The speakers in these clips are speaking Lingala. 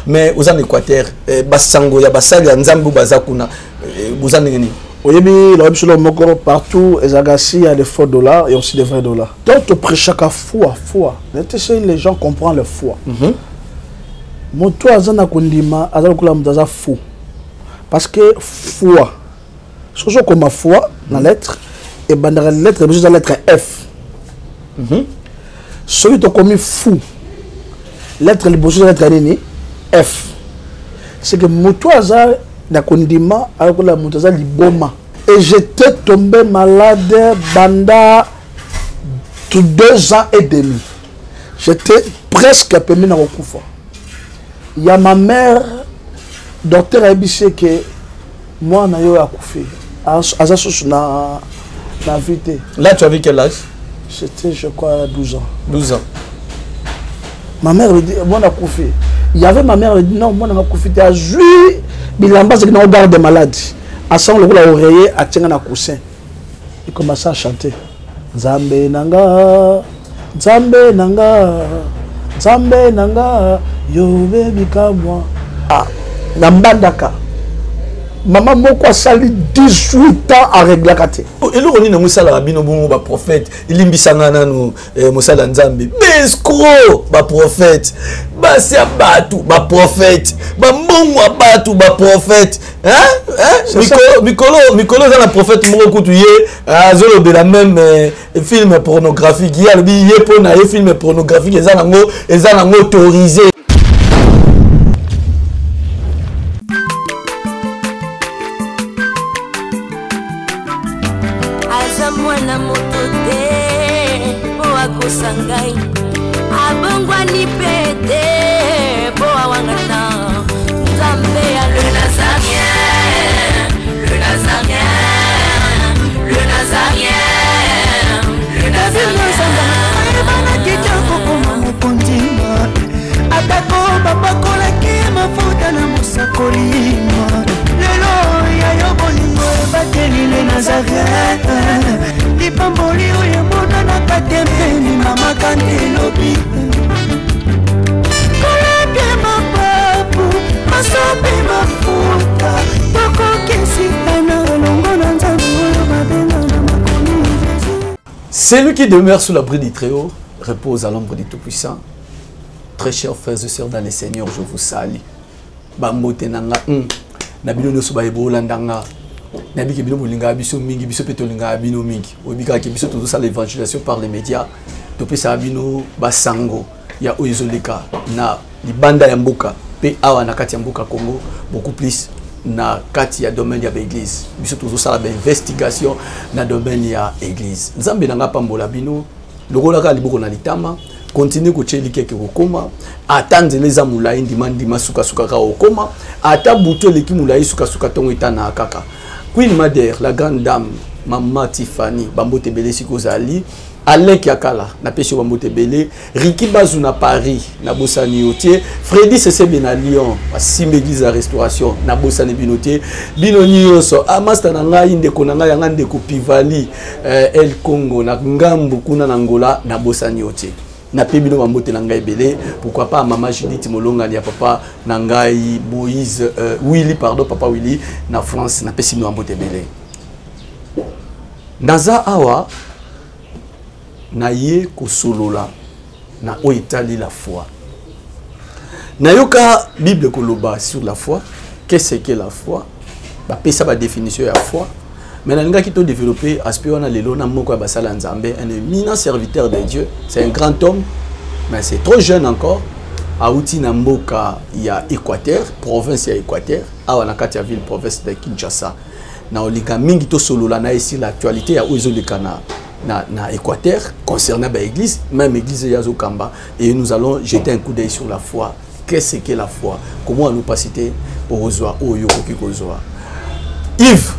mais aux en Équateur basango ya basali ya nzambu bazakuna vous en ngeni oyebi la biso moko partout les agassi il y a des faux dollars et aussi des vrais dollars donc tu prêches chaque foi les gens comprennent le foi moto azana kundima azana kula mutaza fou parce que foi soso comme foi na lettre et bandara lettre besoin de la lettre F celui qui commis fou lettre le besoin de la lettre nini F c'est que moto azana na kundima akula mutaza liboma et j'étais tombé malade pendant 2 ans et demi j'étais presque à peine na kokufa. Il y a ma mère, docteur a dit que moi, je suis accouché. Là, tu avais quel âge? C'était, je crois, 12 ans. 12 ans. Ma mère me dit, moi, je suis accouché. Il y avait ma mère qui dit, non, moi, je suis accouché. Tu as joué, mais là-bas, c'est que garde des malades. À ça, on l'a oreiller, à tenir un coussin. Il commençait à chanter. Zambe nanga, Zambe nanga. Zambe nanga yo baby kamwa na mbandaka maman moko sali 18 ans à régler kate eloko ni na musala rabino bongo ba prophète ilimbisanga nanu musala nzambe escroc ba prophète ba sia batu ba prophète ba mbongo batu ba prophète mikolo za na prophète moko kutu ye azolo de la même film pornographique ya lobi ye pona ye film pornographique eza nango autorisé. Mwana moto te po akosangai abongwani pete po awangana Nzambe ya le Nazarien le Nazarien le Nazarien le Nazarien bana kitoko koma mukondima atako babakola ki mafuta na musakolima lelo ya yobolingo bateli le Nazarien Pamboli oye mona na katembeni mama kandelobi Kolebe mapapu masobe mafuta Toko kesitana longo na nzambu mabena na makoni Jésus. Celui qui demeure sous l'abri du Très-Haut repose à l'ombre du Tout-Puissant. Très chers frères et sœurs dans le Seigneur, je vous salue. Bambote nanga nabino no suba ebolandanga. Nabi ke bino bolinga biso mingi biso petolinga bino mingi obika ke biso tout ça l'évangélisation par les médias to pesa bino basango ya oizoleka na libanda ya mboka pe awa na kati ya mboka Congo beaucoup plus na kati ya domaine ya église biso tout ça la investigation na domaine ya église nzambe nanga pambola bino lokola ka liboko na litama continue ko cheli keke kokoma atande les amulai ndima suka ka okoma ata buto leki mulai suka tongo itana kaka Queen Mother, la grande dame, Maman Tiffany, Bambote Belé Sikozali, Alec Yakala, na pêche Bambote Belé, Ricky Bazou na Paris, na Bossani Otier, Freddy Sesebe na Lyon, à Siméglise à Restauration, na Bossani Binotier, Binoni Yoso, Amasta na nga inde konanga yangande ko Pivali, El Congo, na Ngambu kuna na Angola, na Bossani Otier. Na pebino Bambote na ngai belé, pourquoi pas Maman Judith Molonga ya papa na ngai Moïse Willy pardon papa Willy na France na pesino Bambote belé. Naza awa na ye ko solola na oitali la foi. Na yoka Bible koloba sur la foi, qu'est-ce que la foi? Ba pesa ba définition ya foi. Mais nous avons développé aspect on a le lona moko basala nzambe un éminent serviteur de Dieu, c'est un grand homme mais c'est trop jeune encore a outi na mboka ya Équateur, province ya Équateur, a na kati ya ville province de Kinshasa. Na olika mingi to solola na ici l'actualité ya ozolika na Équateur concernant ba église, même église ya Zokamba et nous allons jeter un coup d'œil sur la foi. Qu'est-ce que la foi? Comment nous pas citer pour ozoa oyo kokikozwa. Yves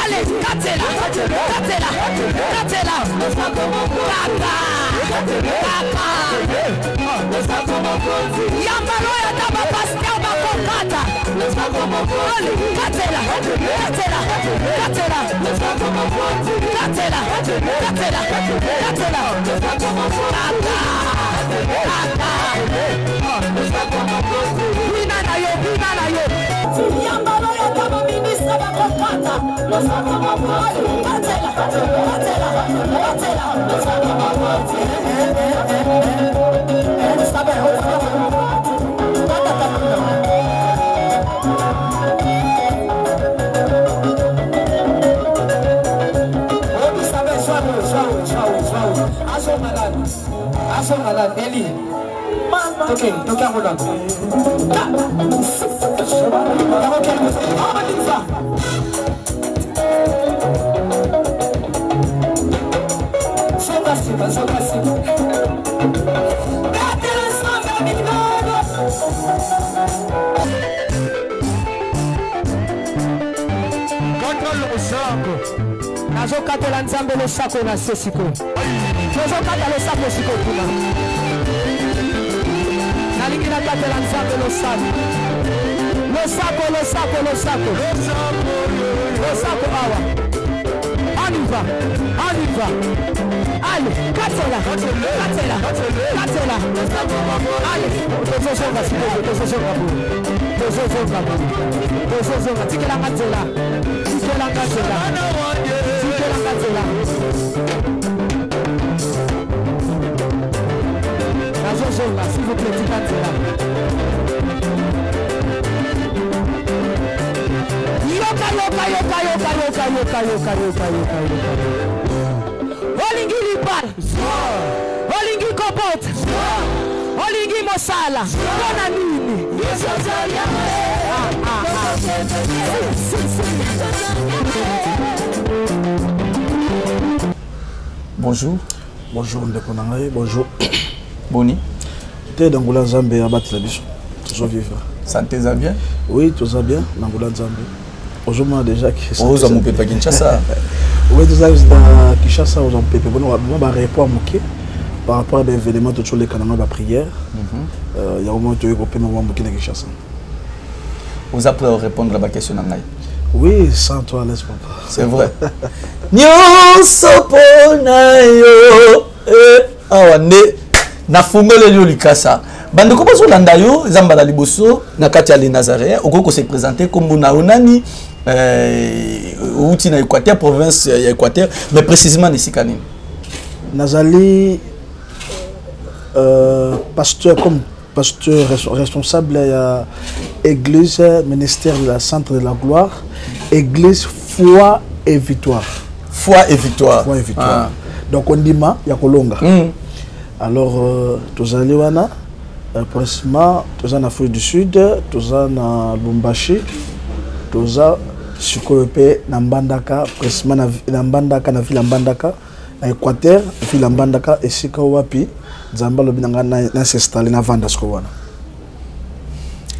Allez, Yambalo ya taba pasteur bakokata. Okay, toca a roda. Nazokatela nzambe losako na sesiko. Nazokatela losako siko kuna. Nalingi nakatela nzambe losako. Losako awa. Aniva. Allez, katela. Allez, tozozonga siko, tozozonga. Tikela katela. S'il vous plaît, Olingi Lipal, Olingi Kopot, Olingi Mosala, Bonanini. Bonjour. Bonjour, Ndekonangaye. Bonjour. Boni. T'es dans Ngoula Zambé à battre la biche. Toujours vivre. Santé ça bien? Oui, tout ça bien. Dans Ngoula Zambé. Aujourd'hui, déjà qui est. Aux hommes Pepe Kinshasa. Oui, tout ça dans Kinshasa, aux hommes Pepe. Bon, on va répondre à Mouké par rapport à l'événement de les canons de prière. Il y a au moins deux Européens qui ont Mouké dans Kinshasa. Vous avez répondre à la question d'Angaï? Oui, sans toi, laisse papa. C'est vrai. Nyosoponayo. Awane. Na fungole liyo likasa. Bande ko bazo landa yo zambala liboso na kati ya les Nazaréens okoko se présenter comme Bonaonani outi na Équateur province ya Équateur mais précisément ici kanini. Nazali pasteur comme pasteur responsable de l'église ministère de la Centre de la Gloire, église Foi et Victoire. Foi et Victoire. Foi et Victoire. Donc on dit ma ya kolonga. Alors, tous allés wana, précisément, tous en Afrique du Sud, tous en Lubumbashi, tous en Sukoyope, Nambandaka, précisément Nambandaka, na ville Nambandaka, na Équateur, ville Nambandaka, et Sikawapi, Zamba Lobinanga na s'installer na Vandasko wana.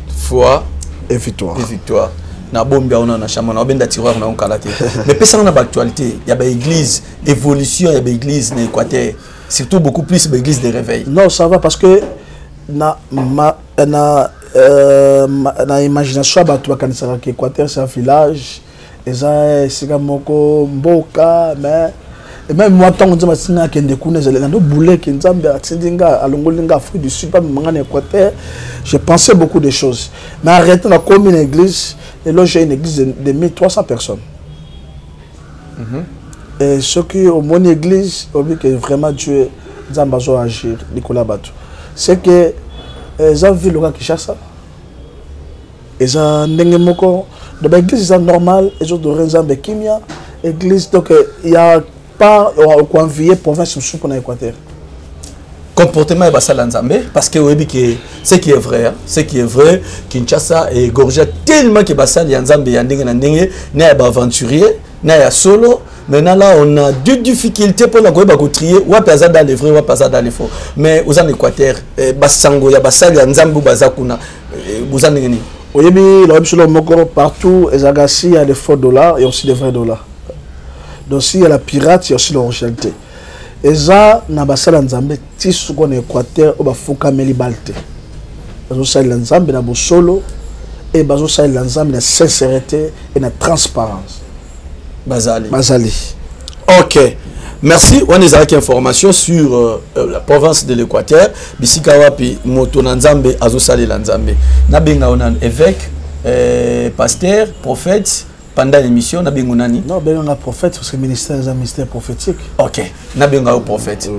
Foi et Victoire. Et Victoire. Na bombia on a chamana benda tiroir na on kalaté. Mais personne n'a d'actualité, il y a des églises évolution, il y a des églises na Équateur. Surtout beaucoup plus l'église de réveil. Non, ça va parce que na imagination batu bakanisaka que Équateur c'est un village et ça c'est comme moko mboka mais et même moi tant on dit masinga kende kuna zele na do boule ke nzambe atindinga alongolinga Afrique du Sud pas mangana Équateur. Je pensais beaucoup de choses mais arrêtez la commune église et là j'ai une église de 1300 personnes. Et ceux qui ont mon église, que vraiment Dieu a agir, Nicolas Batou. C'est que ils ont vu le gars qui chasse. Ils ont n'engagement de l'église c'est normal, ils ont donné un kimia, église donc il y a pas quoi envier province sous pour l'Équateur. Comportement est basal en Zambie parce que ce qui est vrai, Kinshasa est gorgé tellement que basal en Zambie y a aventurier, y a solo. Maintenant là on a deux difficultés pour la trier ou à passer dans les vrais ou à passer dans les faux. Mais aux en Équateur, basango ya basal en Zambie bazakuna, vous en avez. Partout, les agassi, il y a des faux dollars et aussi des vrais dollars. Donc s'il y a la pirate, il y a aussi l'originalité. Et ça, na basala nzambe ti suko na Équateur o bafuka meli balte. Bazo sala nzambe na bosolo et bazo ça l'ensemble de sincérité et de transparence. Bazali. Ok. Merci. On a des informations sur la province de l'Équateur. Bisikawapi Motonanzambe Azosali Lanzambe. Nabenga onan évêque, pasteur, prophète. Pendant l'émission, nabenga nani? Non, ben on a prophète parce que le ministère est un ministère prophétique. Ok. Nabenga au prophète.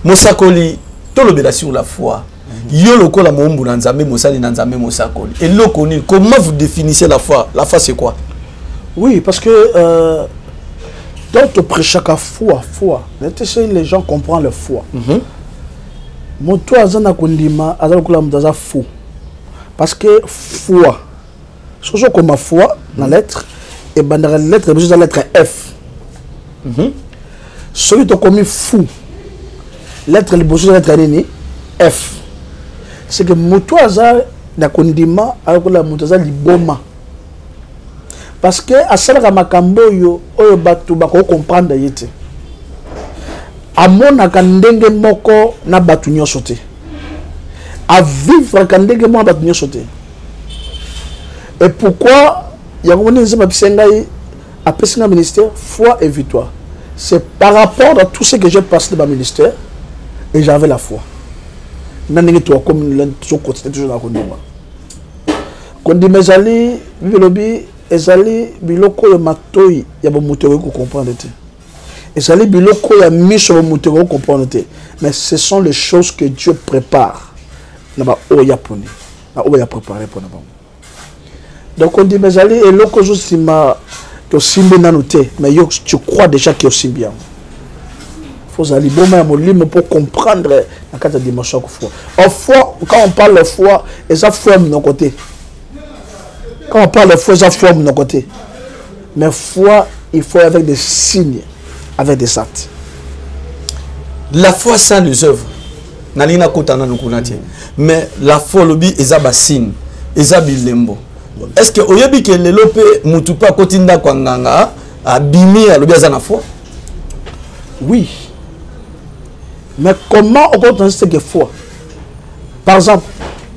Mosakoli, tout le sur la foi. Yo loko la mombu nanzambe mosali nanzambe mosakoli. Et lokoni, comment vous définissez la foi? La foi c'est quoi? Oui, parce que dans tu prêches à foi. Les gens comprennent la foi. Mon toi azana kondima azala kula mdaza fou. Parce que foi. Ce comme ma foi dans la lettre et dans la lettre besoin de la lettre F. Celui qui a commis fou. Lettre le besoin de la lettre F. C'est que mon toi azana kondima azala kula mdaza liboma. Parce que à celle makambo yo oyo batu bako comprendre yete. Amona kandenge moko na batu nyonso te. A vivre kandenge moko na batu nyonso te. Et pourquoi yango nzi mapisenga a pesinga ministère foi et victoire. C'est par rapport à tout ce que j'ai passé dans le ministère et j'avais la foi. Nanenge to comme l'enso côté toujours dans kondima. Kondima ezali bilobi ezali biloko ya matoi ya bomutero ko comprendre te. Ezali biloko ya miso bomutero ko comprendre te. Mais ce sont les choses que Dieu prépare. Na ba oya poni. Na oya préparé pour na ba. Donc on dit mais ezali eloko zo sima to simbe nanu te. Mais yo tu crois déjà que c'est bien. Faut aller bon mais molimo pour comprendre la carte de dimension de foi. En foi quand on parle de foi, eza foi de nos côtés. Quand on parle de foi, ça forme de nos côtés. Mais foi, il faut avec des signes, avec des actes. La foi sans les œuvres. Mais la foi, le but, est un signe. Est-ce que oyebi que le lope mutupa kotinda kwanganga abimi a lobi azana foi? Oui. Mais comment on compte ce que foi? Par exemple,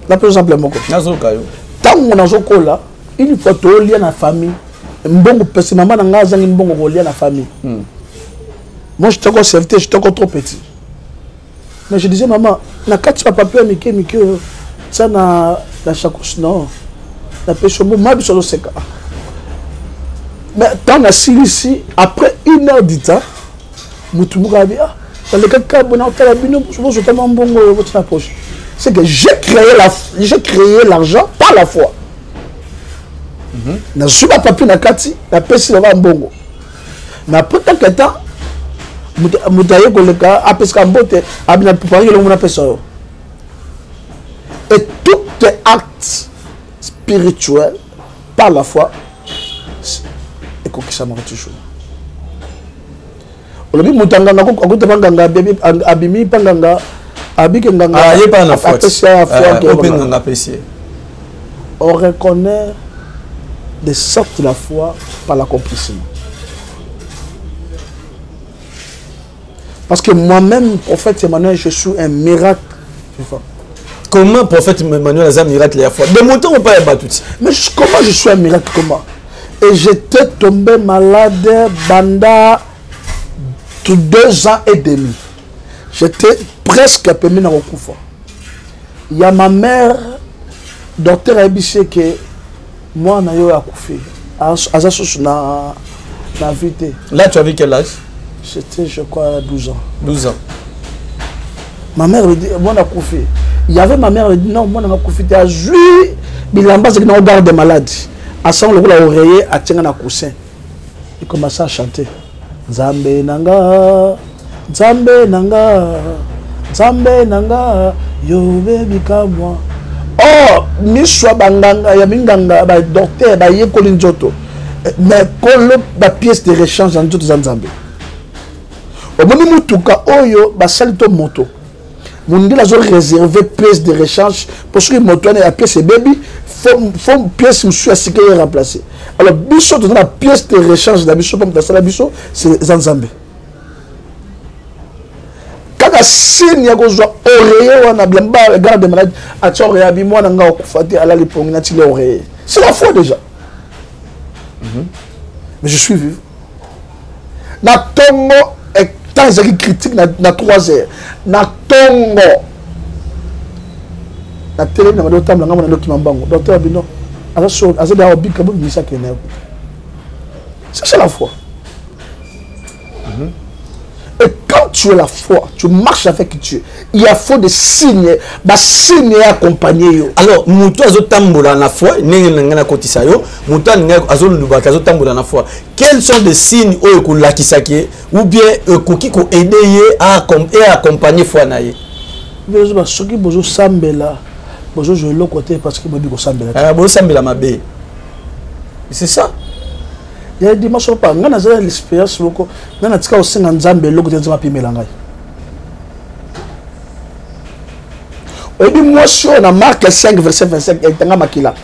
la plus simple moko. Tant on a là, il faut tout lier la famille. Mbongo parce que maman n'a pas mbongo lier la famille. Moi je suis encore serviteur, je suis encore trop petit. Mais je disais maman, na quatre papa mike ça na la chakouche non. La pêche au mal sur le sec. Mais tant on a ici après 1 heure du temps, mutubuka dit ah dans le cas bon on t'a bino je tellement mbongo votre poche. C'est que j'ai créé l'argent par la foi. Na suba papi na kati na pesi na mbongo na après quelques temps mutaye koleka apeska mbote abina préparer le mona pesa et tout est acte spirituel par la foi et ko kisa mo toujours olobi mutanga ngako akuta banganga abimi panganga abike nganga yepa na foi on reconnaît de sorte la foi par l'accomplissement. Parce que moi-même, prophète Emmanuel, je suis un miracle. Comment prophète Emmanuel est un miracle la foi? De mon temps, on pas battu. Mais comment je suis un miracle? Comment? Et j'étais tombé malade pendant 2 ans et demi. J'étais presque permis dans le coup. Il y a ma mère, docteur Abissé, qui moi, je suis accouché. Là, tu avais quel âge? C'était, je crois, 12 ans. 12 ans. Ma mère me dit, moi, je suis accouché. Il y avait ma mère qui dit, non, moi, je suis accouché. Tu as joué, il a bas de garde des malades. À ça, on l'a oreiller, à tenir un coussin. Il commençait à chanter. Zambe nanga, Zambe nanga, Zambe nanga, yo baby moi. Oh, miswa banganga ya binganga ba docteur ba ye kolinjoto mais kolo ba pièce de rechange dans tout Nzambe. Omoni mutuka oyo ba salito moto. Mundi la zo réserver pièce de rechange parce que moto na pièce baby faut pièce monsieur à ce qu'il est remplacé. Alors biso dans la pièce de rechange da biso comme dans la biso c'est Nzambe. Kaka signe ya kozwa oreiller wana blamba garde malade atso oreiller bi mwana nga okufate ala lipongi na tile oreiller C'est la foi déjà. Mais je suis vivant. Na tongo et tant de critiques na 3 heures. Na tongo. Na télé na madotam na ngama na dokimambango. Docteur Abino. C'est la foi. Et quand tu as la foi, tu marches avec Dieu. Il y a faut des signes, des signes accompagnés. Alors, muto azotambola na foi, nenga na kotisa yo, muto azolubaka azotambola na foi. Quels sont les signes oyo ko lakisaki ou bien koki ko aider à accompagner foi na ye? Bezo soki bozo sambela. Bonjour, je l'ai côté parce que je suis sambela. C'est ça. Il y a des dimanches pas. On a l'expérience loko. On a tika aussi nzambe loko te nzama pimela ngai. Et puis moi sur on a Marc 5 verset 25 et tanga makila.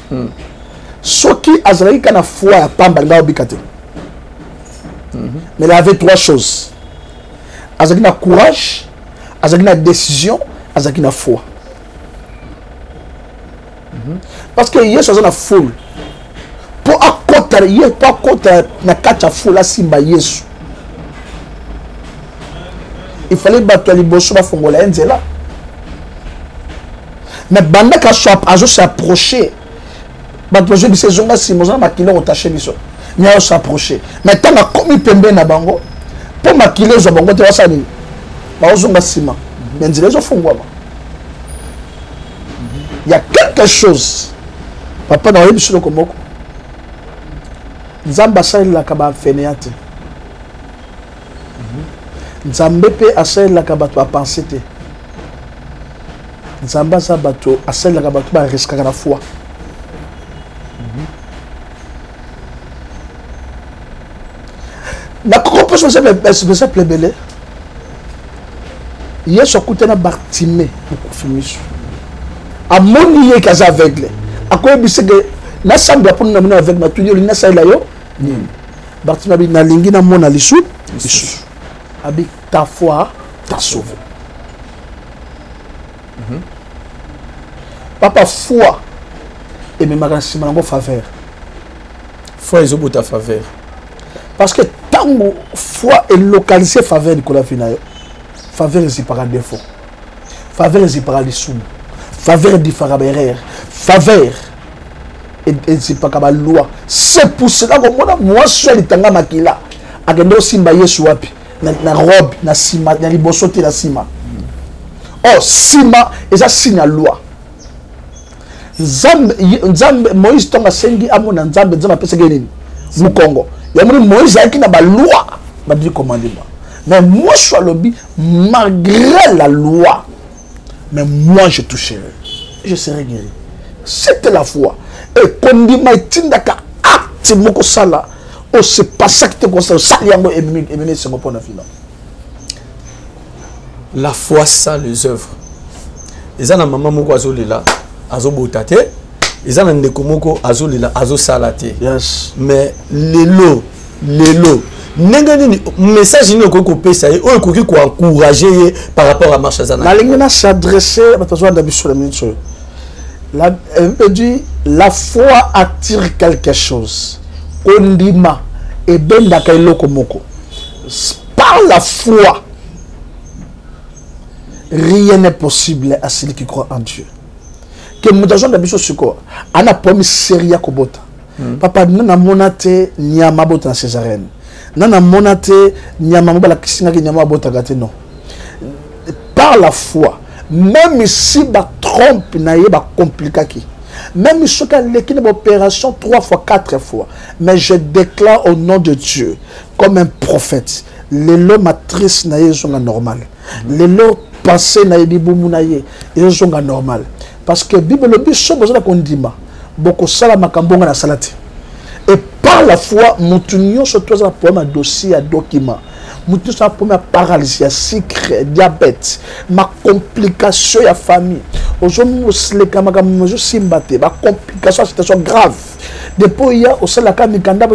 Soki azali kana foi ya pamba nga obikate. Mais il avait 3 choses. Azali na courage, azali na décision, azali na foi. Parce que hier chose na foule pour akota hier pour akota na kacha foule la simba Yesu il fallait battre les bosso ba fongola nzela mais banda ka swap azo s'approcher battre je bise zonga simozana makilo otaché biso nya s'approcher mais tant na komi pembe na bango pour makilo zo bango te wasani ba zonga sima mais nzela zo fongwa. Il y a quelque chose. Papa n'a rien dit sur le Komoko. Nzamba saïl la kaba fainéate. Nzambepe a saïl la kaba to a pensé te. Nzamba sabato a saïl la kaba to a risquer la foi. La compose se plébélé. Hier sur côté na Bartimée pour confirmer. A moni ye kaza aveugle akoye bisege na samba pour na avec ma tunyo na saila yo Bartimée bi na lingi na mona lisu abi ta foi t'a sauvé. Papa foi et même merci mango faveur. Foi ezo bota faveur parce que tango foi est localisé faveur de la finayo. Faveur est par défaut. Faveur est par les sous. Faveur di faraberer, faveur et c'est pas comme la loi. C'est pour cela que moi je suis litanga makila akendo simba Yesu wapi na robe na sima na liboso te na sima. Oh sima eza signe loi. Nzambe Moïse tonga sengi amona nzambe nzambe pesa nini mu Congo. Ya muri Moïse aki na ba loi ba di commandement. Mais moi je suis lobby malgré la loi. Mais moi je toucherai, je serai guéri. C'était la foi. Et quand on dit que acte moko sala, oh c'est pas ça que tu constate. Saliango et mené c'est mon point de vue. La foi ça les œuvres. Ils ont la maman moko azolela, azobotate. Ils ont la ndeko moko azolela, azosalate. Yes. Mais les lots. Message ni ko pesa e o ko encourager par rapport à marche azana. La ligne s'adresser à besoin d'habitude la minute. La dit la foi attire quelque chose. Ondima et benda kailo komoko. Par la foi rien n'est possible à celui qui croit en Dieu. Que mudajon d'habitude sur quoi? Ana promis seria kobota. Papa nana monate nyama bota na Césarène. Nana monate nyama mobala kisinga ki nyama bota gate non. Par la foi, même si ba trompe na ye ba compliqué, même si tu as l'équipe d'opération 3 fois 4 fois, mais je déclare au nom de Dieu comme un prophète, les lois matrices na ye sont normal, les lois passées na ye biboumou na ye sont normal, parce que Bible le biso besoin de kondima. Boko sala makambonga na salati. Et par la foi, moutunyo surtout ça pour un dossier à document. Moutunyo ça pour ma paralysie, sucre, diabète, ma complication ya famille. Aujourd'hui musle kama je simbate, ma complication situation grave. Depuis hier au sala ka mikanda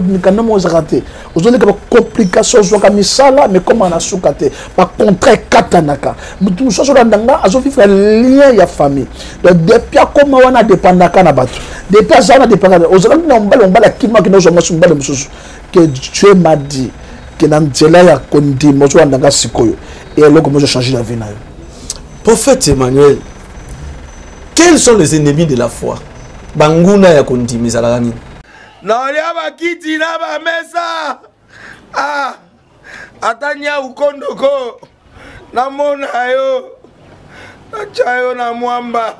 mo raté. Aujourd'hui ka complication zo ka misala mais comment na sukate, ma contrat katanaka. Moutunyo so ndanga azo vivre lien ya famille. Donc depuis comment wana dépendaka na bato. Depuis ça, on a des parades. Aux Allemands, on va la kima qui nous ont massé que Dieu m'a dit que dans Dieu a conduit, moi je suis dans Sikoyo. Et alors comment je change la vie. Prophète Emmanuel, quels sont les ennemis de la foi? Banguna ya kondi mizalani. Naolia bakiti na ba mesa. Ah. Atanya ukondoko. Namona yo. Achayo na mwamba.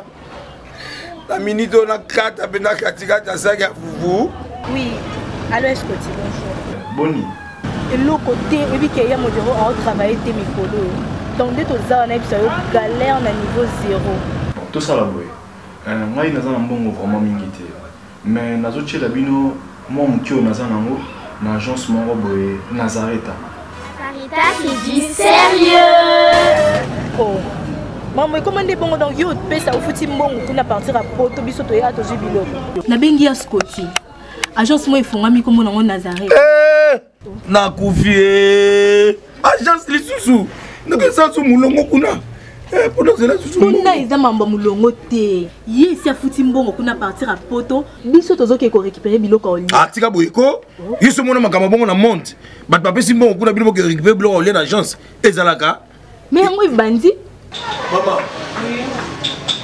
La minute on a 4 pena katika saka fufu. Oui. Allô, est-ce que tu bonjour? Boni. Et l'autre côté, et puis qu'il y a mon bureau à travailler tes micros. Donc dès que ça on a eu galère on a niveau 0. Tout ça la boy. Moi naza na mbongo vraiment mingi te. Mais nazo tchela bino moi mukio naza nango na agence moko boy Nazareta. Sarita qui dit sérieux. Oh. Maman, comment des bons donc yo pesa au fouti mbongo pour na partir à poto biso to ya to jubilo. Na bengi ya Scotty. Agence moi ifonga mi comme na Nazareta. Na kufie. Agence lisusu. Naka sansu mulongo kuna. Pour nous là susu. Kuna iza mamba mulongo te. Ye si afuti mbongo kuna partir à poto biso tozo ke ko récupérer biloko oli. Ah tika boyeko. Yeso mona makamba bongo na monte. Bat papé si mbongo kuna biloko ke récupérer biloko oli na agence. Ezalaka. Mais yango bandi. Maman.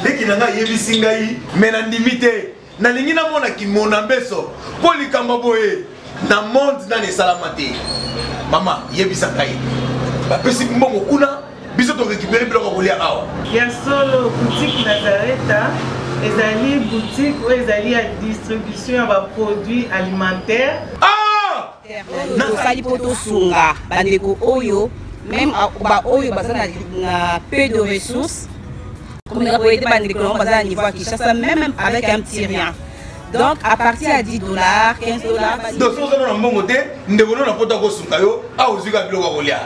Leki nanga yebisi ngai mena ndimite. Na lingi na mona ki mona mbeso. Poli kamba boye. Na monde na ne salamate. Mama yebisa ngai. Bapesi mbongo kuna biso to récupérer biloko kolia awa. Ya solo boutique Nazareta ezali boutique où ezali à distribution ya produits alimentaires. Ah! Nakali poto sunga bandeko oyo même ba oyo bazana na peu de ressources comme la boîte bandeko bazana niveau à Kinshasa même avec un petit rien. Donc à partir à $10, $15. Donc si on a un bon côté, ndeko na poto ko sunga yo a ozuka biloko kolia.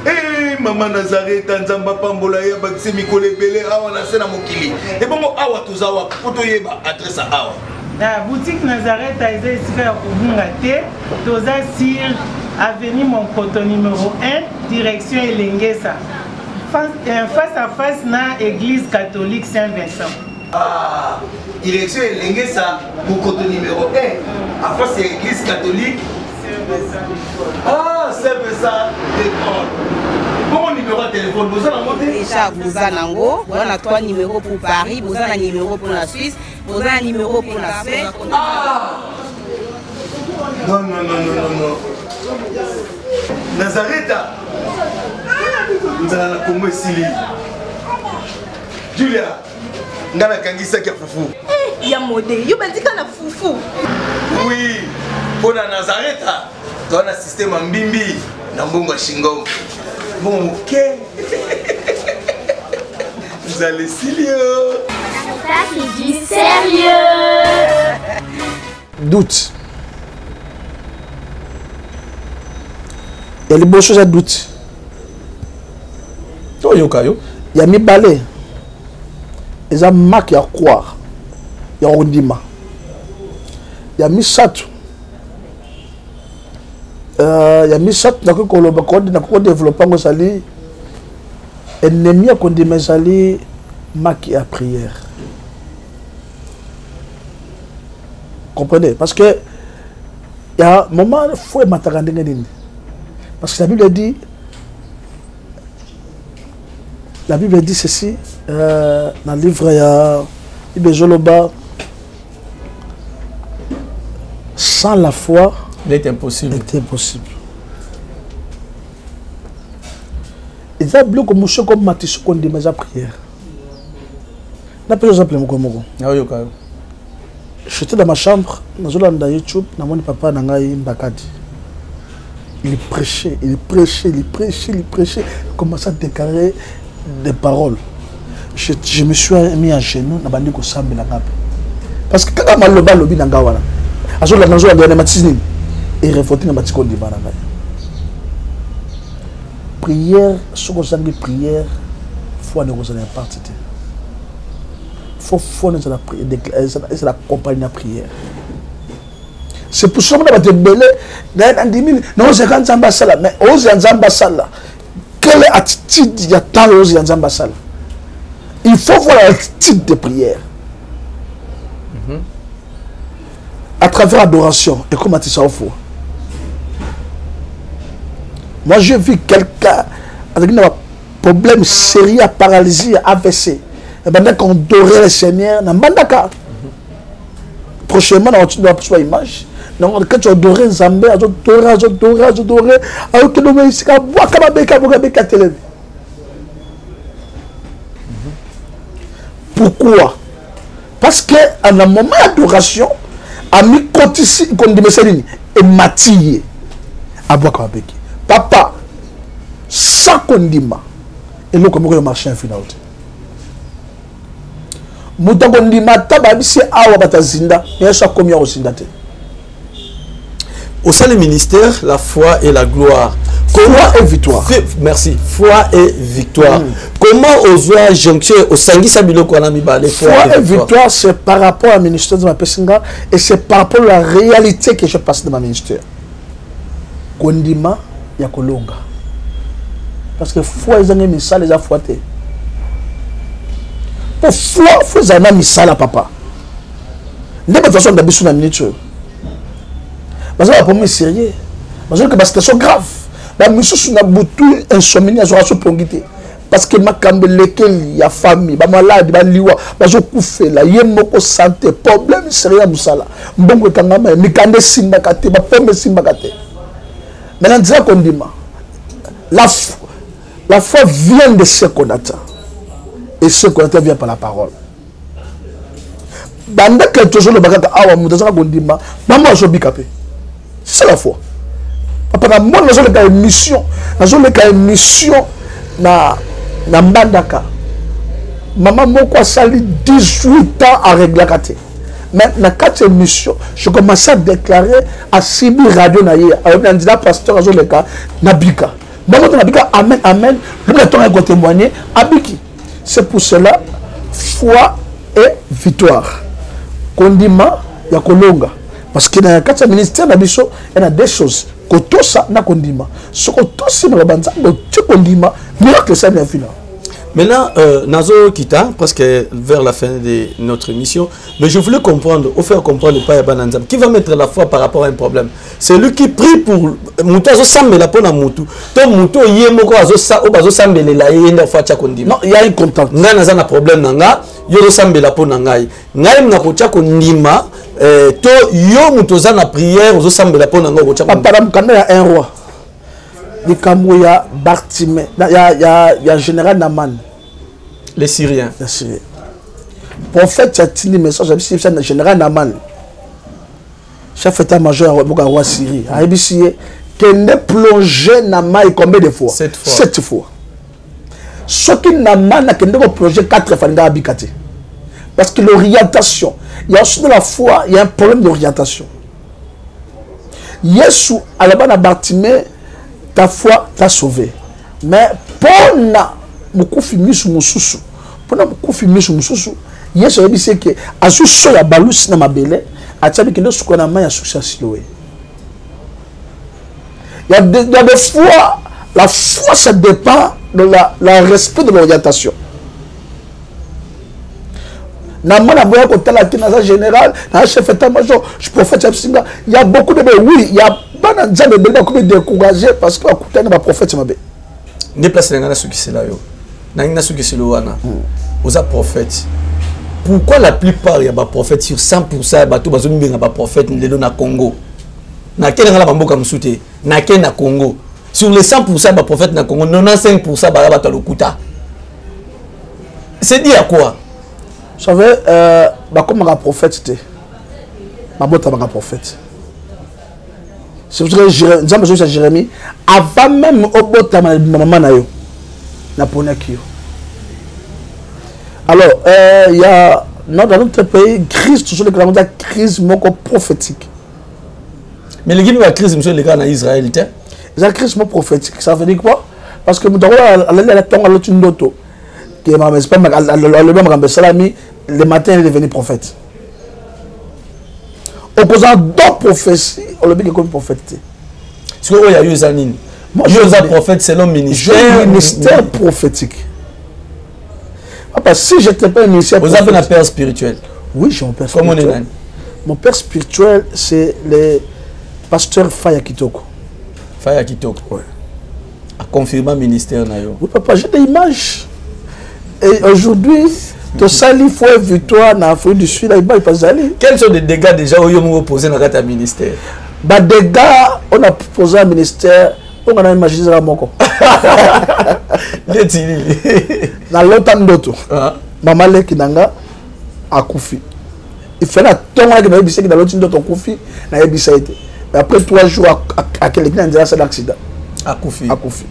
Eh maman Nazareta nzamba pambola ya bakise mikole belé awa na sena mokili. Et bon awa tozawa poto yeba adresse awa. La boutique Nazareta est ici à Kubungate, Toza Sir, avenue Monkoto numéro 1, direction Elengesa. Face à face na église catholique Saint-Vincent. Ah, direction Elengesa, Monkoto numéro 1, à face à l'église catholique Saint-Vincent. Ah, Saint-Vincent d'école. Bon numéro de téléphone, vous avez monté? Déjà, vous avez on a 3 numéros pour Paris, vous avez un numéro pour la Suisse, vous avez un numéro pour la Suède. Ah! Non, non, non, non, non, non. Nazareta. Nous allons la Congo Sili. Julia. Nous allons kangisa kia fufu. Eh, ya modé, yo bandika na fufu. Oui. Pour la Nazareta, tu as un système en bimbi. Dans Bongo Shingo. Bon, ok. Vous allez Silio. Sarita qui dit sérieux. Doute. Il y a les bonnes choses à doute. Oh, yokayo. Il y a mes balais. Il y a marque à croire. Il y a Rondima. Il y a mis chatou. Il y a mis chatou. Il y a développé un sali. Ennemi a condamné mes sali. Marque à prière. Comprenez? Parce que il y a un moment où il faut m'attendre. Parce que la Bible dit ceci, dans le livre, il y a Joloba, sans la foi, il est impossible. Il est impossible. Et ça, comme monsieur, comme Matisse, qu'on dit mes prières. N'a pas besoin de me j'étais dans ma chambre, dans YouTube, dans mon papa, dans Mbakadi. Il prêchait, il prêchait, il prêchait, il prêchait. Il commençait à déclarer des paroles. Je me suis mis à genoux, parce que quand je suis lobby dans Gawana, je suis dans et révolté dans Matiko de Baranga. Prière, ce qu'on a dit prière, foi ne vous en a pas. Faut c'est la compagnie de prière. C'est pour ça que nous avons belé dans 10 000. Non, c'est quand Zamba Sala. Mais aux Zamba Sala, quelle attitude il y a tant aux Zamba Sala? Il faut voir l'attitude de prière. à travers l'adoration, et comment tu ça au fond. Moi, j'ai vu quelqu'un avec un problème sérieux, paralysie, AVC. Et pendant qu'on adorait le Seigneur, dans Bandaka. Prochainement, on va voir l'image. Quand tu adorais Zambé, adorais, alors que nous avons ici, pourquoi? Parce qu'à un moment d'adoration, ami Kotisi, et Mathieu, à Boakabeki. Papa, sans condiment, et nous comme marché final. Mouta condiment, tababisi awa batazinda, mais ça combien au sindate. Au sein du ministère, la foi et la gloire. Foi et victoire. Merci. Foi et victoire. Comment oser jonction au Sangui Sabilo Kwanami Bale foi et victoire, c'est par rapport au ministère de ma Pessinga et c'est par rapport à la réalité que je passe dans ma ministère. Kondima ya kolonga. Parce que foi ils ont mis ça les a fouettés. Pour foi ils ont mis ça là papa. Ne pas façon d'habitude na minute. Parce que pour moi sérieux. Parce que la situation grave. La mission na butu insomnie à sur pongité. Parce que ma kambe lequel ya famille, ba malade, ba liwa, ba zo kufela, yemoko santé, problème sérieux musala. Mbongo kangama, mikande simba kate, ba pombe simba kate. Maintenant dis qu'on dit la foi vient de ce qu'on attend. Et ce qu'on attend vient par la parole. Banda que toujours le bagage awa mutaza kondima, maman zo bikapé. C'est la foi. Papa moi nous avons une mission, na Mbandaka. Maman moko a sali 18 ans à régler la kate. Mais dans 4 émissions, je commence à déclarer à Sibi Radio Naye, avec un candidat pasteur Azoleka, Nabika. Maman Nabika, amen, amen. Le temps est témoigner, Abiki. C'est pour cela, foi et victoire. Kondima, ya kolonga. Parce que dans le 4 ministères, il y a des choses. Kotosa na kondima. Ce kotosi na banza, tu kondima, miracle ça n'est fini. Maintenant, Nazo Kita, parce que vers la fin de notre émission, mais je voulais comprendre, au faire comprendre le Paya Bananzam, qui va mettre la foi par rapport à un problème. C'est lui qui prie pour Moutou Azo Sambela pour Moutou. Ton Moutou Yemoko Azo Sambela Yenda Facha Kondima. Non, il y a un contact. Nga naza na problème nanga, Yodo Sambela pour Nangai. Ngai Mnakocha Kondima, to yo Moutou Zana prière, Azo Sambela pour Nanga Kocha Kondima. Papa, il y a un roi. Il y a Bartimée, il y a général Naman. Les Syriens. Les Syriens. Prophète a-t-il dit message à le général Naman. Chef état-major à roi Syrie. A ébissé qu'il n'est plongé Naman combien de fois? 7 fois. 7 fois. Ce qui Naman a plongé 4 fois dans Abikate. Parce que l'orientation, il y a aussi de la foi, il y a un problème d'orientation. Yesu, à la base Bartimée, ta foi t'a sauvé. Mais pour beaucoup filmer sur mon sous, pour beaucoup filmer sur mon sous, Yesu a dit que à ce soir la balus na mabele, à tchabi que nous ce qu'on a main à succès loé. Il y a des fois, la foi ça dépend de la respect de l'orientation. Na mona boya ko tala ki na général, na chef état-major, je prophète Singa, il y a beaucoup de oui, il y a pas de gens de décourager parce que écouter na prophète mabe. Ne place ngana suki sela yo. Na ngina suki selo wana. Oza prophète. Pourquoi la plupart ya ba prophète sur 100% ba to bazomi benga ba prophète lelo na Congo? Na kena ngala bamboka musute, na kena Congo. Sur les 100% ba prophète na Congo, 95% ba ba lokuta. C'est dit à quoi? Vous savez, comme un prophète, ma botte est un prophète. C'est pour ça que Jérémie, avant même au bout de maman, alors, il y a dans notre pays, crise, toujours la crise prophétique. Mais les la crise, monsieur, les gars, en Israël, la crise prophétique, ça veut dire quoi? Parce que nous avons le matin il est devenu prophète. Opposant d'autres prophéties, on le dit comme prophète. Parce qu'il y a eu Zanine. Moi, je suis prophète selon ministère prophétique. Papa, si je n'étais pas un ministère prophétique. Vous avez un père spirituel? Oui, j'ai un père spirituel. Mon père spirituel, c'est le pasteur Faya Kitoko. Faya Kitoko. Ouais. A confirmé le ministère. Oui, papa, j'ai des images. Et aujourd'hui, tu sali fois victoire dans l'Afrique du Sud, il pas allé. Quels sont les dégâts déjà où vous posé dans le ministère? Bah, dégâts, on a posé un ministère, on a imaginé ça moko. Dans longtemps d'autres. Maman le kinanga a koufi. Il fait la tombe avec le bise qui dans l'autre d'autres koufi, na bise été. Mais après 3 jours à quelqu'un a un accident. À koufi. À koufi.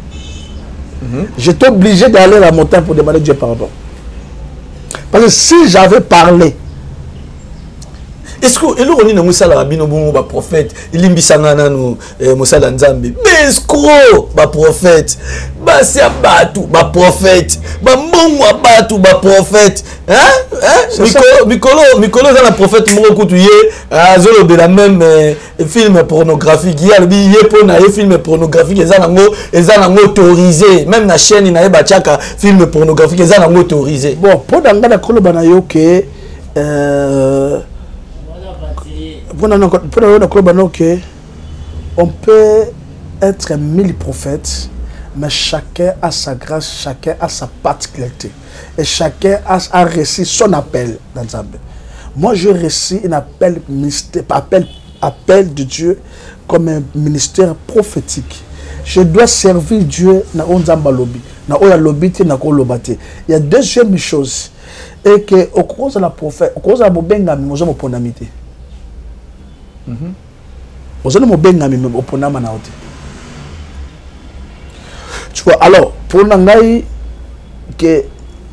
J'étais obligé d'aller à la montagne pour demander Dieu pardon. Parce que si j'avais parlé, est-ce que on est dans Moussala Rabino ba prophète, il imbisanga nanu Moussala Nzambe. Mais escroc ba prophète, ba sia batu ba prophète, ba mbongo batu ba prophète. Mikolo za na prophète moko kutuye azolo de la même film pornographique. Il y a le billet pour na film pornographique eza nango autorisé, même na chaîne na ba chaka film pornographique eza nango autorisé. Bon, pour danga na koloba na yo ke on peut être 1000 prophètes, mais chacun a sa grâce, chacun a sa particularité. Et chacun a reçu son appel dans Zambie. Moi, je reçu un appel de Dieu comme un ministère prophétique. Je dois servir Dieu dans Nzamba lobby. Il y a deuxième chose. Et que au cours de la prophète, au cours de la bobenga, nous avons ponamité. Vous avez bobenga même au ponama na ote. Tu vois, alors pour nangai que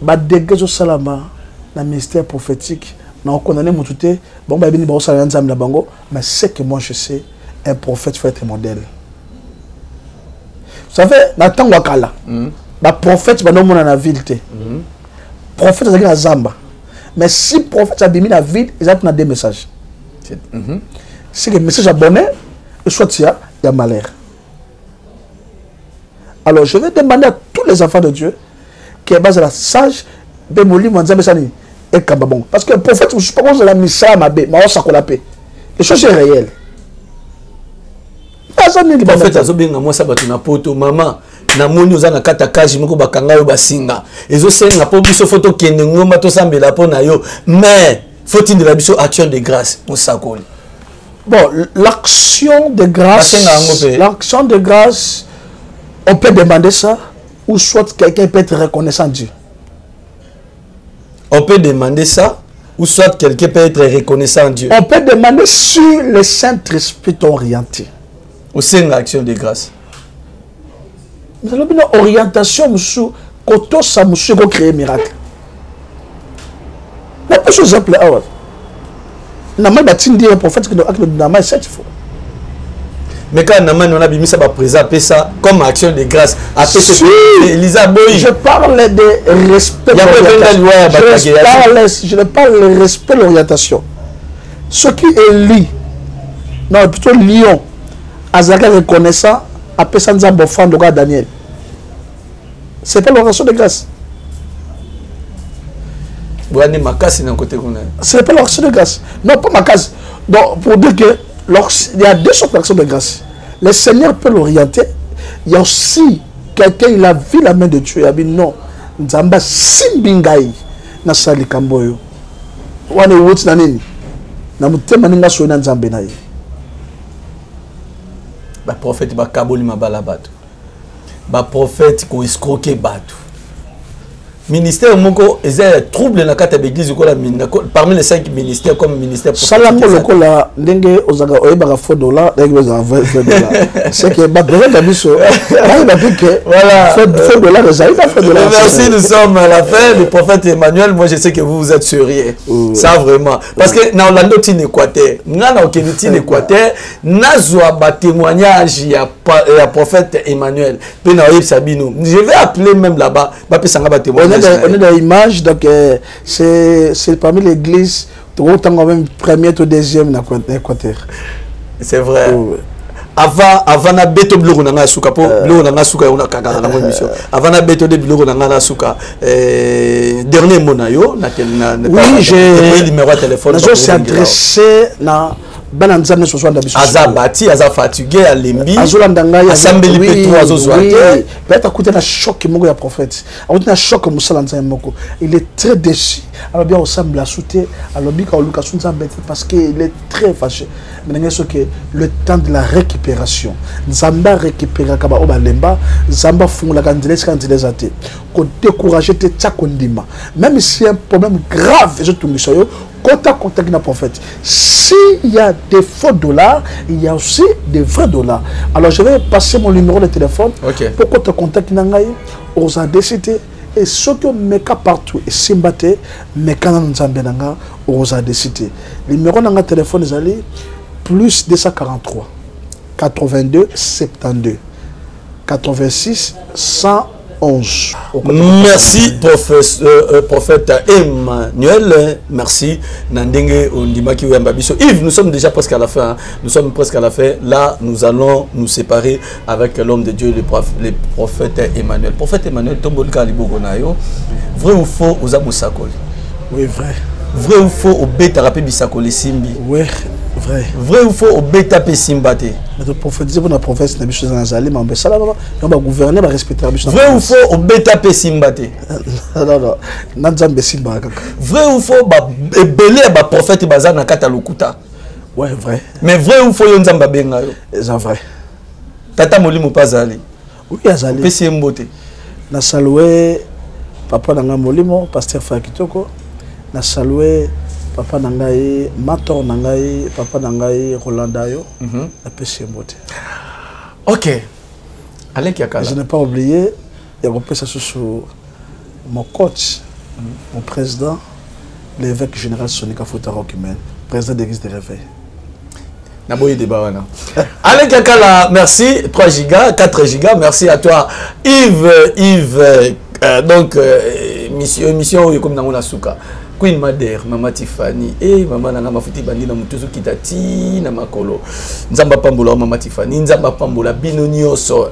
ba dégager salama na ministère prophétique, na condamné mutute, bon ba bini ba sala nzam na bango, mais c'est que moi je sais, un prophète faut être modèle. Vous savez, na tango wakala. Ba prophète ba no mona na ville te. Prophète à Zamba. Mais si prophète a mis la ville, ils ont deux messages. C'est que le message abonné, et soit il y a malheur. Alors je vais demander à tous les enfants de Dieu qui est basé à la sage, parce que le prophète, je ne suis pas contre la mission, mais les choses sont réelles. Le prophète a dit que maman. Na moni ozana kata kaji moko bakanga yo basinga ezo senga po biso photo kende ngoma to sambela po na yo mais faut-il de la biso action de grâce on sakoli. Bon, l'action de grâce, on peut demander ça ou soit quelqu'un peut être reconnaissant Dieu. On peut demander ça ou soit quelqu'un peut être reconnaissant Dieu. On peut demander si le Saint-Esprit t'orienté. Ou c'est une action de grâce. Nous avons une orientation, monsieur, quand ça, monsieur, va créer un miracle. La personne s'appelle Awad. Nama bâti un prophète qui a Nama 7 fois. Mais quand Nama on a mis ça présenter ça comme action de grâce. Elisa Boy. Je parle de respect. Je parle de respect de l'orientation. Ce qui est lit, non, plutôt lion, Azaka reconnaissant. Après ça, nous avons fait un Daniel. C'est pas l'oration de grâce. C'est pas l'oration de grâce. Non, pas ma case. Donc, pour dire que il y a deux sortes d'actions de grâce. Le Seigneur peut l'orienter. Il y a aussi quelqu'un, il a vu la main de Dieu. Il a dit non. Nzamba simbingai na sali kamboyo. Wane wuti na nini? Na mutema ninga so na Nzambe na ye. Ba prophète ba kaboli mabala batu. Ba prophète ko escroquer batu. Ministère moko ezay trouble na kata l'église ko la parmi les 5 ministères comme ministère Salambo lokola ndenge ozaga oyeba $4 ndenge ozaga $20. C'est que ba devant biso ba que voilà $4 ça $4. Merci, nous sommes à la fin du prophète Emmanuel. Moi je sais que vous êtes sérieux. Ça vraiment parce que na Orlando tin Équateur, ngana okeniti Équateur, nazwa ba témoignage ya prophète Emmanuel. Pe na oyeb Sabino. Je vais appeler même là-bas ba pesanga ba témoignage. On est dans l'image, donc c'est parmi l'église, autant même première ou deuxième dans l'Équateur. C'est vrai. avant na beto biloko na nga suka po biloko na nga suka on a kaka na émission avant na beto de biloko na nga suka dernier mot na yo na oui j'ai numéro de téléphone je suis adressé na bananzamne so swanda biso azabati aza fatigué à lembi azolanda ngai asambeli peto azozwate peut-être écouter na choc moko ya prophète écouter na choc musala nzambe moko il est très déçu alors bien ensemble à souter alors bien quand Lucas nzambe parce que il est très fâché mais ngai que le temps de la récupération nzamba récupérer kaba obalemba nzamba fungula kanzile zate ko décourager te tsakondima même si un problème grave je tombe sur yo contact na prophète. S'il y a des faux dollars, il y a aussi des vrais dollars. Alors je vais passer mon numéro de téléphone pour qu'on te contacte nangai aux ADCT et ceux qui me cas partout et simbate me kanan nzambe nanga aux ADCT. Le numéro nanga téléphone est allé plus 243 82 72 86 111. Merci prophète Emmanuel, merci Nandenge Ondimaki Wembabiso. Yves, nous sommes déjà presque à la fin. Nous sommes presque à la fin. Là, nous allons nous séparer avec l'homme de Dieu, le prophète Emmanuel. Prophète Emmanuel, Tombol Kalibogonayo. Vrai ou faux, Ozamu Sakoli? Oui, vrai. Vrai ou faux, au bêta rapé Bisakoli Simbi? Oui, vrai. Vrai ou faux, au bêta Pesimbate? Le prophétiser pour la prophète, n'a pas Nazali, mais on va gouverner, on va respecter la mission. Vrai ou faux, au bêta Pesimbate? Non, Nazambe Simba. Vrai ou faux, belé à prophète Bazana Katalukuta? Ouais, vrai. Mais vrai ou faux, Yonzamba Bengayo? C'est vrai. Tata Molimo Pazali? Oui, Azali. Pesimbote? Na salué papa Nanga Molimo, pasteur Fakitoko. Na salué papa Nangaï, Mator Nangaï, papa Nangaï, Rolandayo, la Pesimbote. Ok. Alain Kiakala. Je n'ai pas oublié, il y a ça sur mon coach, mon président, l'évêque général Sonika Foutarokimen, président de l'église de réveil. Naboyi Debawana. Alain Kiakala, merci. 3 gigas, 4 gigas, merci à toi. Yves, donc, mission comme dans la souka. Queen Madère, Mama Tiffany, Mama Nanga Mafuti Bandi na Mutuzu Kitati na Makolo. Nzamba Pambola Mama Tiffany, Nzamba Pambola Binonioso,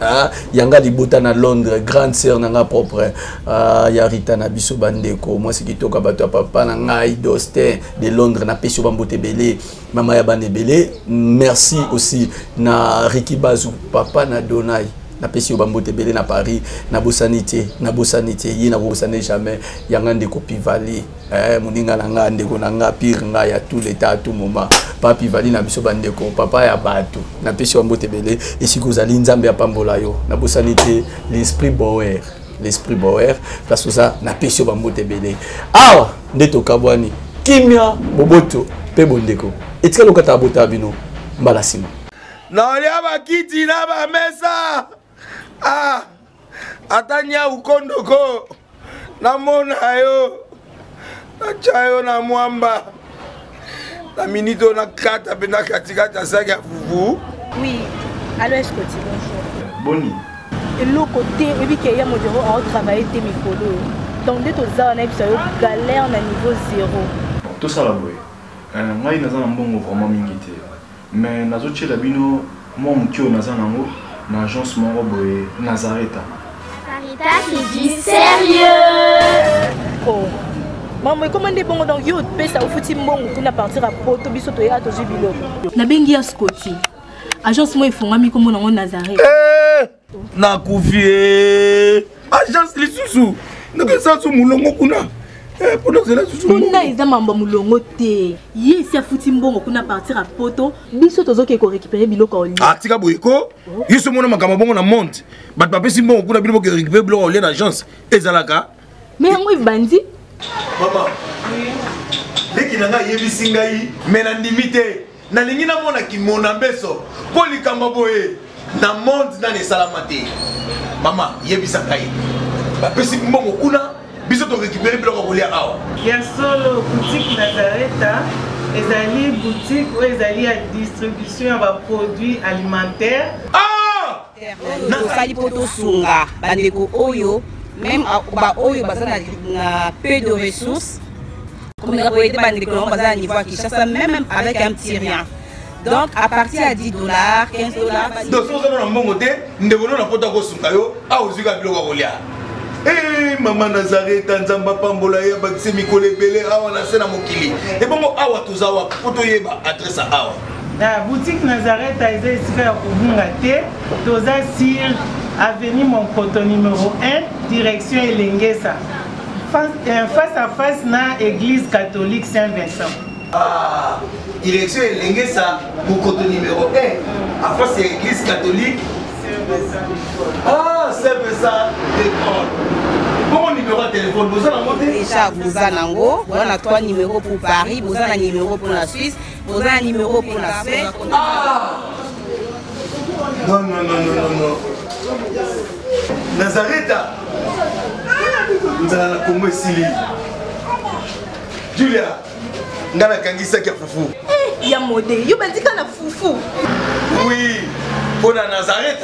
Yanga Libota na Londres, grande sœur Nanga propre, Yarita na Biso Bandeko, moi c'est qui toka bato papa Nanga Idoste de Londres na Pesio Bambote Belé, Mama Yabane Belé. Merci aussi na Ricky Bazou, papa na Donai. Na pesi Bambote Belé na Paris, na bosanité, yi na bosane jamais, yanga ndeko Pivali, moninga nanga ndeko nanga pire nga ya tout l'état à tout moment. Pa Pivali na biso bandeko, papa ya bato, na pesi Bambote Belé, et si kozali nzambe ya pambola yo, na bosanité, l'esprit Boer, parce que ça na pesi Bambote Belé. Awa, ndeto kabwani, kimia boboto pe bondeko. Etika lokata bota bino mbala sima. Na olia bakiti na ba mesa. Atanya ukondoko na mona yo na chayo na mwamba na minito na kata pena katikata saki ya fufu. Oui, alors est-ce que tu bonjour? Boni. Et l'autre côté, et puis qu'il y a mon bureau à travailler tes micros. Donc dès que tu as un galère à niveau 0. Tout ça là, boy. Moi il n'a pas un bon vraiment mingité. Mais nazo chela bino moi mon kio n'a pas un agence mon boy Nazareta. Sarita qui dit sérieux. Oh. Maman, comment est bon dans YouTube, ça au foutu bon pour partir à Porto biso to ya to jubilo. Na bengi ya Scotty. Agence moi ifonga mi comme on Nazareta. Na kufie. Agence lisusu. Donc ça sous mulongo kuna. Pour cela sous mulongo. Kuna iza mamba mulongo te. Yesi afuti mbongo kuna partir à Porto biso tozoke ko récupérer biloko oli. Ah tika boyeko. Yiso mona makama bongo na monte. Bat papa si mbongo kuna biloko récupérer biloko oli na agence. Ezalaka. Mais yango ibandi. Maman. Leki nanga yebisi ngai mena ndimite. Na lingi na mona ki mona mbeso. Poli kamba boye. Na monde na ne salamate. Mama yebisa ngai. Ba pesi mbongo kuna biso to récupérer biloko kolia awa. Ya solo boutique Nazareta, ezali boutique où ezali à distribution de produits alimentaires. Ah! Nakali poto sunga bandeko oyo même ba oyo bazana na peu de ressources. Comme on a dit bandeko bazana niveau Kinshasa même avec un petit rien. Donc à partir à 10 $, 15 $. Donc si vous avez un bon côté, nous devons nous apporter au Sunkayo, à Ozuka Bilogolia. Eh, maman Nazareth, Tanzamba Pambola, Bakse Mikole Bele, Awa Nasena Mokili. Et bon, Awa Tuzawa, Potoyeba, adresse à Awa. La boutique Nazareth a été ici à Kubungate, Toza Sir, avenue Monkoto numéro 1, direction Elengesa. Face à face na église catholique Saint-Vincent. Ah, direction Elengesa, Monkoto numéro 1, à face à l'église catholique. Ah, Saint-Vincent, d'école. Bon numéro de téléphone, vous allez monter. Déjà, vous avez on a 3 numéros pour Paris, vous avez un numéro pour la Suisse, vous avez un numéro pour la Suède. Ah! Non. Nazareth, nous allons la Congo Sili. Julia, nous allons Kangisa qui a foufou. Il y a modé, il y a foufou. Oui, pour la Nazareth,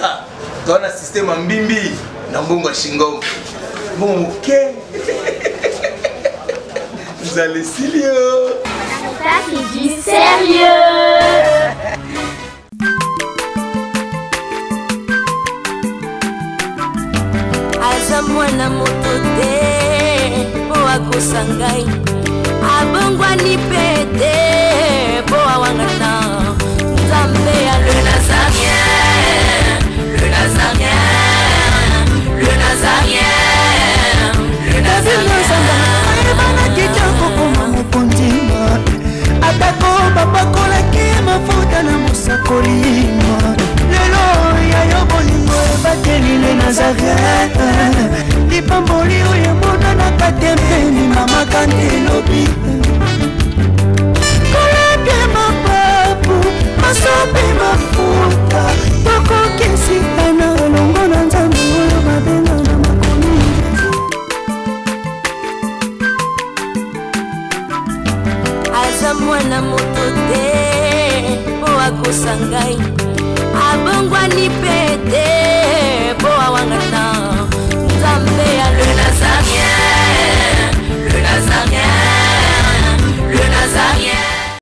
tu as un système en bimbi, dans Bongo Shingo. Bon, ok. Vous allez Silio. Ça c'est du sérieux. Aza mwana moto te po akosa ngai abongwani pe te po awangana Nzambe ya le Nazarien, le Nazarien, le Nazarien, le Nazarien. Ayebana kitoko koma mokondima atako babakolaki mafuta na mosakolima lelo yayo bolingo ebateli le Nazareth lipamboli oyo emonanaka te mpeni mama kandi elobi koleke mapapu masopi mafuta tokokisikana elongo na Nzambe oyo babenga na makomi aza mwana moto te po akosa ngai abongwani pe te po awangana